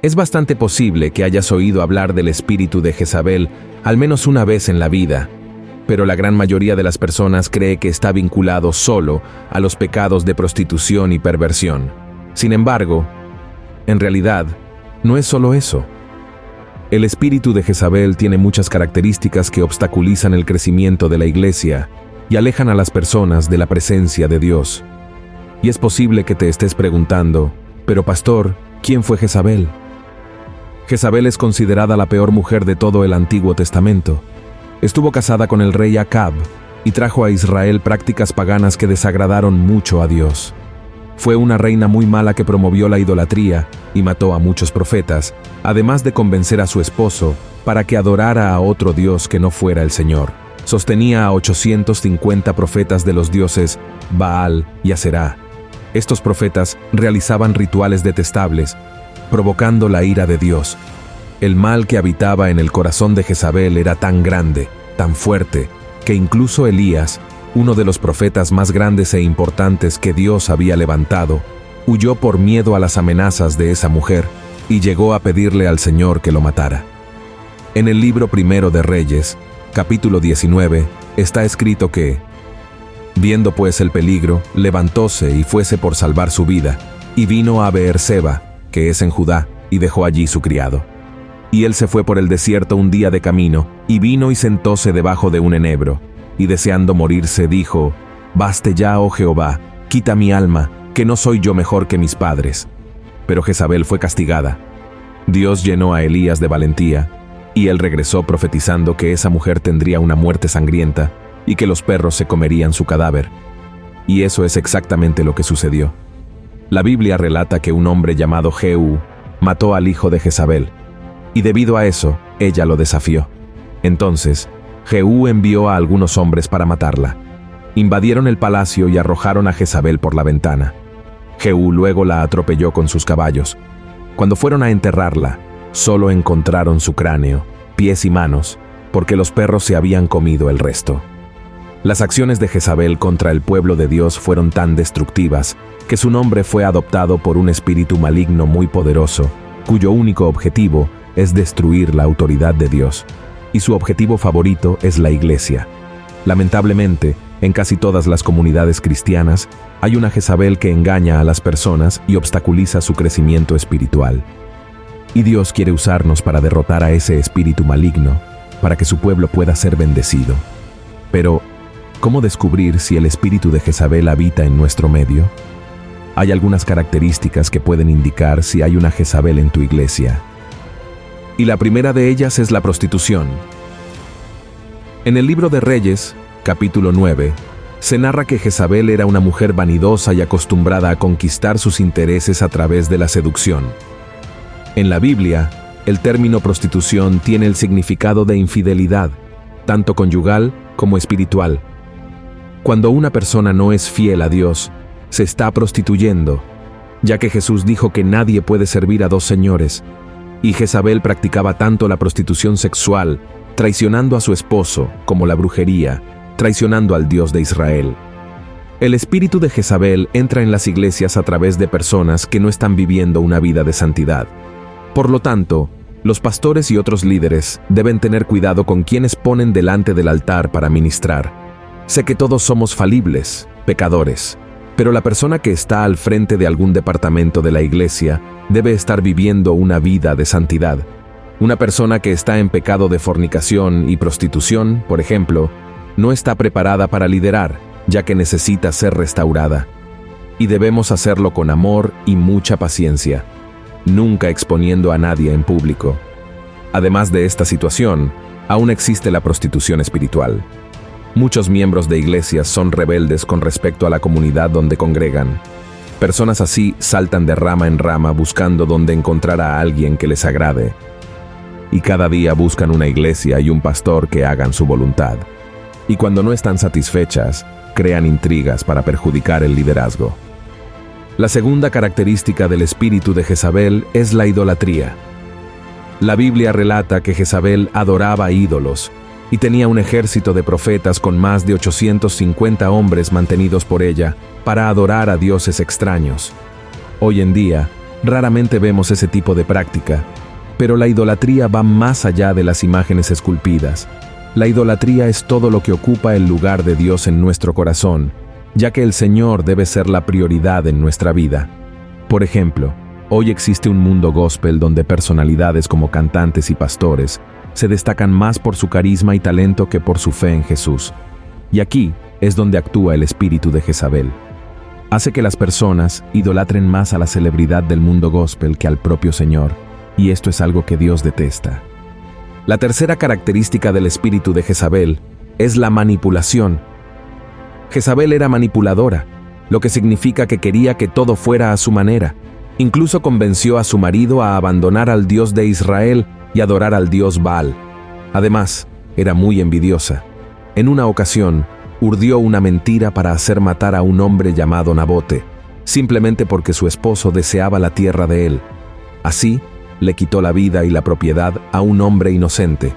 Es bastante posible que hayas oído hablar del espíritu de Jezabel al menos una vez en la vida, pero la gran mayoría de las personas cree que está vinculado solo a los pecados de prostitución y perversión. Sin embargo, en realidad, no es solo eso. El espíritu de Jezabel tiene muchas características que obstaculizan el crecimiento de la iglesia y alejan a las personas de la presencia de Dios. Y es posible que te estés preguntando, pero pastor, ¿quién fue Jezabel? Jezabel es considerada la peor mujer de todo el Antiguo Testamento. Estuvo casada con el rey Acab y trajo a Israel prácticas paganas que desagradaron mucho a Dios. Fue una reina muy mala que promovió la idolatría y mató a muchos profetas, además de convencer a su esposo para que adorara a otro dios que no fuera el Señor. Sostenía a 850 profetas de los dioses Baal y Aserá. Estos profetas realizaban rituales detestables, provocando la ira de Dios. El mal que habitaba en el corazón de Jezabel era tan grande, tan fuerte, que incluso Elías, uno de los profetas más grandes e importantes que Dios había levantado, huyó por miedo a las amenazas de esa mujer y llegó a pedirle al Señor que lo matara. En el libro primero de Reyes, capítulo 19, está escrito que, viendo pues el peligro, levantóse y fuese por salvar su vida, y vino a Beerseba, que es en Judá, y dejó allí su criado. Y él se fue por el desierto un día de camino, y vino y sentóse debajo de un enebro, y deseando morirse dijo, «Baste ya, oh Jehová, quita mi alma, que no soy yo mejor que mis padres». Pero Jezabel fue castigada. Dios llenó a Elías de valentía, y él regresó profetizando que esa mujer tendría una muerte sangrienta, y que los perros se comerían su cadáver. Y eso es exactamente lo que sucedió. La Biblia relata que un hombre llamado Jehú mató al hijo de Jezabel, y debido a eso, ella lo desafió. Entonces, Jehú envió a algunos hombres para matarla. Invadieron el palacio y arrojaron a Jezabel por la ventana. Jehú luego la atropelló con sus caballos. Cuando fueron a enterrarla, solo encontraron su cráneo, pies y manos, porque los perros se habían comido el resto. Las acciones de Jezabel contra el pueblo de Dios fueron tan destructivas que su nombre fue adoptado por un espíritu maligno muy poderoso, cuyo único objetivo es destruir la autoridad de Dios, y su objetivo favorito es la iglesia. Lamentablemente, en casi todas las comunidades cristianas, hay una Jezabel que engaña a las personas y obstaculiza su crecimiento espiritual. Y Dios quiere usarnos para derrotar a ese espíritu maligno, para que su pueblo pueda ser bendecido. Pero, ¿cómo descubrir si el espíritu de Jezabel habita en nuestro medio? Hay algunas características que pueden indicar si hay una Jezabel en tu iglesia. Y la primera de ellas es la prostitución. En el libro de Reyes, capítulo 9, se narra que Jezabel era una mujer vanidosa y acostumbrada a conquistar sus intereses a través de la seducción. En la Biblia, el término prostitución tiene el significado de infidelidad, tanto conyugal como espiritual. Cuando una persona no es fiel a Dios, se está prostituyendo, ya que Jesús dijo que nadie puede servir a dos señores, y Jezabel practicaba tanto la prostitución sexual, traicionando a su esposo, como la brujería, traicionando al Dios de Israel. El espíritu de Jezabel entra en las iglesias a través de personas que no están viviendo una vida de santidad. Por lo tanto, los pastores y otros líderes deben tener cuidado con quienes ponen delante del altar para ministrar. Sé que todos somos falibles, pecadores, pero la persona que está al frente de algún departamento de la iglesia debe estar viviendo una vida de santidad. Una persona que está en pecado de fornicación y prostitución, por ejemplo, no está preparada para liderar, ya que necesita ser restaurada. Y debemos hacerlo con amor y mucha paciencia, nunca exponiendo a nadie en público. Además de esta situación, aún existe la prostitución espiritual. Muchos miembros de iglesias son rebeldes con respecto a la comunidad donde congregan. Personas así saltan de rama en rama buscando dónde encontrar a alguien que les agrade. Y cada día buscan una iglesia y un pastor que hagan su voluntad. Y cuando no están satisfechas, crean intrigas para perjudicar el liderazgo. La segunda característica del espíritu de Jezabel es la idolatría. La Biblia relata que Jezabel adoraba ídolos y tenía un ejército de profetas con más de 850 hombres mantenidos por ella para adorar a dioses extraños. Hoy en día, Raramente vemos ese tipo de práctica, pero la idolatría va más allá de las imágenes esculpidas. La idolatría es todo lo que ocupa el lugar de Dios en nuestro corazón, ya que el Señor debe ser la prioridad en nuestra vida. Por ejemplo, hoy existe un mundo gospel donde personalidades como cantantes y pastores se destacan más por su carisma y talento que por su fe en Jesús. Y aquí es donde actúa el espíritu de Jezabel. Hace que las personas idolatren más a la celebridad del mundo gospel que al propio Señor, y esto es algo que Dios detesta. La tercera característica del espíritu de Jezabel es la manipulación. Jezabel era manipuladora, lo que significa que quería que todo fuera a su manera. Incluso convenció a su marido a abandonar al Dios de Israel y adorar al Dios Baal. Además, era muy envidiosa. En una ocasión, urdió una mentira para hacer matar a un hombre llamado Nabote, simplemente porque su esposo deseaba la tierra de él. Así, le quitó la vida y la propiedad a un hombre inocente.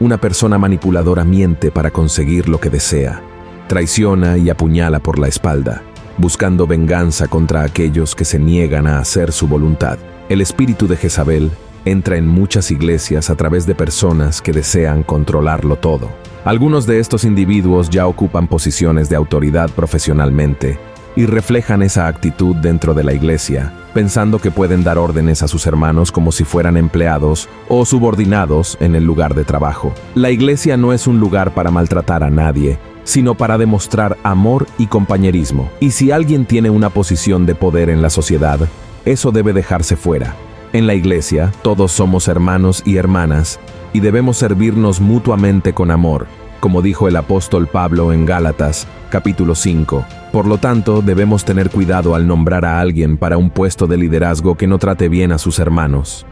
Una persona manipuladora miente para conseguir lo que desea. Traiciona y apuñala por la espalda, buscando venganza contra aquellos que se niegan a hacer su voluntad. El espíritu de Jezabel entra en muchas iglesias a través de personas que desean controlarlo todo. Algunos de estos individuos ya ocupan posiciones de autoridad profesionalmente y reflejan esa actitud dentro de la iglesia, pensando que pueden dar órdenes a sus hermanos como si fueran empleados o subordinados en el lugar de trabajo. La iglesia no es un lugar para maltratar a nadie, sino para demostrar amor y compañerismo. Y si alguien tiene una posición de poder en la sociedad, eso debe dejarse fuera. En la iglesia, todos somos hermanos y hermanas, y debemos servirnos mutuamente con amor, como dijo el apóstol Pablo en Gálatas, capítulo 5. Por lo tanto, debemos tener cuidado al nombrar a alguien para un puesto de liderazgo que no trate bien a sus hermanos.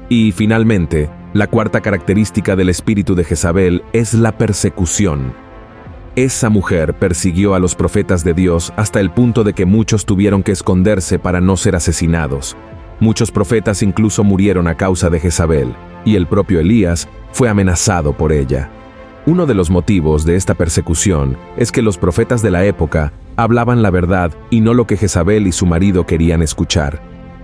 Y finalmente, la cuarta característica del espíritu de Jezabel es la persecución. Esa mujer persiguió a los profetas de Dios hasta el punto de que muchos tuvieron que esconderse para no ser asesinados. Muchos profetas incluso murieron a causa de Jezabel, y el propio Elías fue amenazado por ella. Uno de los motivos de esta persecución es que los profetas de la época hablaban la verdad y no lo que Jezabel y su marido querían escuchar.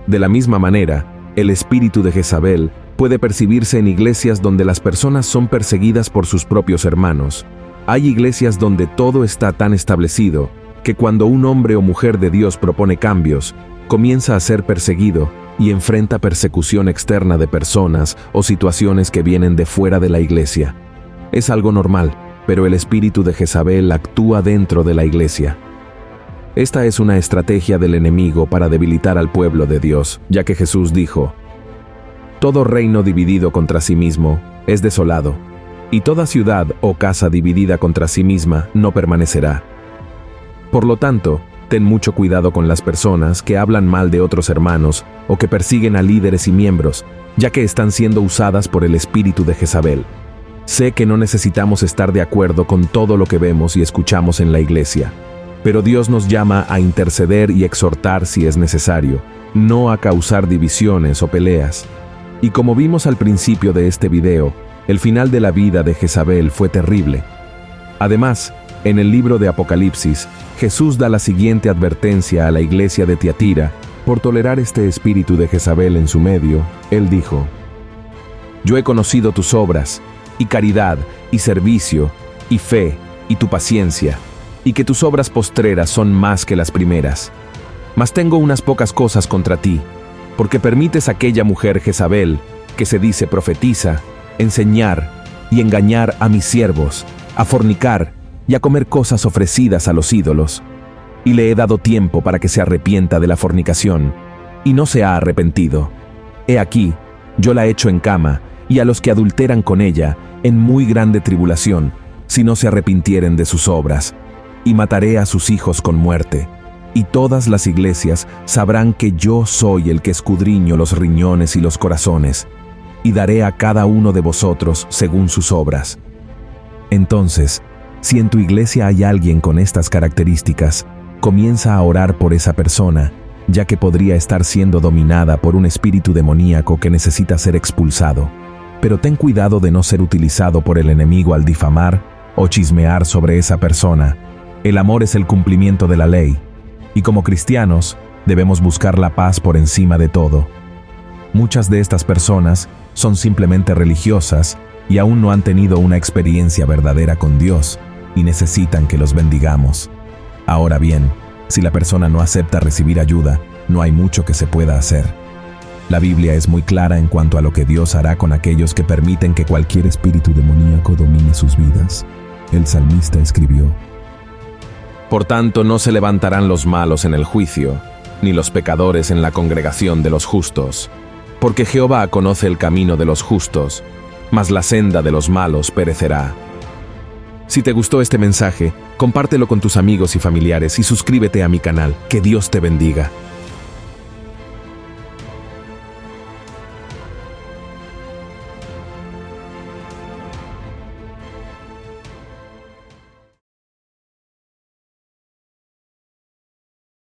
De la misma manera, el espíritu de Jezabel puede percibirse en iglesias donde las personas son perseguidas por sus propios hermanos. Hay iglesias donde todo está tan establecido que cuando un hombre o mujer de Dios propone cambios, comienza a ser perseguido y enfrenta persecución externa de personas o situaciones que vienen de fuera de la iglesia. Es algo normal, pero el espíritu de Jezabel actúa dentro de la iglesia. Esta es una estrategia del enemigo para debilitar al pueblo de Dios, ya que Jesús dijo: «Todo reino dividido contra sí mismo es desolado, y toda ciudad o casa dividida contra sí misma no permanecerá». Por lo tanto, ten mucho cuidado con las personas que hablan mal de otros hermanos o que persiguen a líderes y miembros, ya que están siendo usadas por el espíritu de Jezabel. Sé que no necesitamos estar de acuerdo con todo lo que vemos y escuchamos en la iglesia, pero Dios nos llama a interceder y exhortar si es necesario, no a causar divisiones o peleas. Y como vimos al principio de este video, el final de la vida de Jezabel fue terrible. Además, en el libro de Apocalipsis, Jesús da la siguiente advertencia a la iglesia de Tiatira por tolerar este espíritu de Jezabel en su medio. Él dijo: «Yo he conocido tus obras, y caridad, y servicio, y fe, y tu paciencia, y que tus obras postreras son más que las primeras. Mas tengo unas pocas cosas contra ti, porque permites a aquella mujer Jezabel, que se dice profetiza, enseñar y engañar a mis siervos, a fornicar y a comer cosas ofrecidas a los ídolos. Y le he dado tiempo para que se arrepienta de la fornicación, y no se ha arrepentido. He aquí, yo la echo en cama, y a los que adulteran con ella, en muy grande tribulación, si no se arrepintieren de sus obras, y mataré a sus hijos con muerte. Y todas las iglesias sabrán que yo soy el que escudriño los riñones y los corazones, y daré a cada uno de vosotros según sus obras». Entonces, si en tu iglesia hay alguien con estas características, comienza a orar por esa persona, ya que podría estar siendo dominada por un espíritu demoníaco que necesita ser expulsado. Pero ten cuidado de no ser utilizado por el enemigo al difamar o chismear sobre esa persona. El amor es el cumplimiento de la ley, y como cristianos, Debemos buscar la paz por encima de todo. Muchas de estas personas son simplemente religiosas y aún no han tenido una experiencia verdadera con Dios y necesitan que los bendigamos. Ahora bien, si la persona no acepta recibir ayuda, no hay mucho que se pueda hacer. La Biblia es muy clara en cuanto a lo que Dios hará con aquellos que permiten que cualquier espíritu demoníaco domine sus vidas. El salmista escribió: Por tanto, no se levantarán los malos en el juicio, ni los pecadores en la congregación de los justos. Porque Jehová conoce el camino de los justos, mas la senda de los malos perecerá. Si te gustó este mensaje, compártelo con tus amigos y familiares y suscríbete a mi canal. Que Dios te bendiga.